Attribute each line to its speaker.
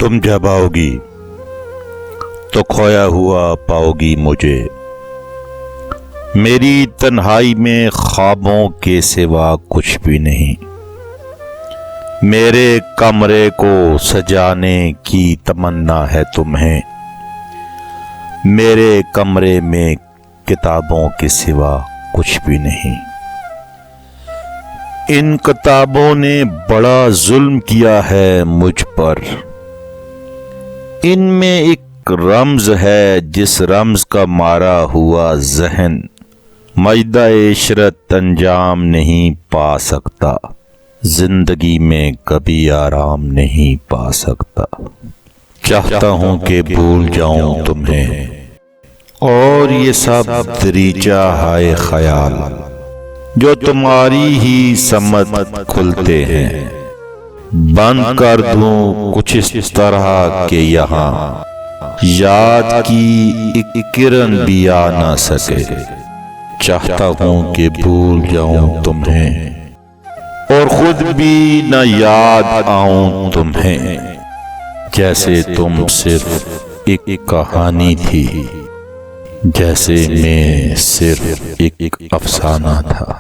Speaker 1: تم جب آؤ گی تو کھویا ہوا پاؤ گی مجھے، میری تنہائی میں خوابوں کے سوا کچھ بھی نہیں۔ میرے کمرے کو سجانے کی تمنا ہے تمہیں، میرے کمرے میں کتابوں کے سوا کچھ بھی نہیں۔ ان کتابوں نے بڑا ظلم کیا ہے مجھ پر، ان میں ایک رمز ہے جس رمز کا مارا ہوا ذہن مجدہ عشرت انجام نہیں پا سکتا، زندگی میں کبھی آرام نہیں پا سکتا۔ چاہتا ہوں کہ بھول جاؤں تمہیں اور یہ سب دریچہ ہائے خیال جو تمہاری ہی سمت کھلتے ہیں، بند کر دوں کچھ اس طرح کہ یہاں یاد کی ایک کرن بھی آ نہ سکے۔ چاہتا ہوں کہ بھول جاؤں تمہیں اور خود بھی نہ یاد آؤں تمہیں، جیسے تم صرف ایک کہانی تھی، جیسے میں صرف ایک افسانہ تھا۔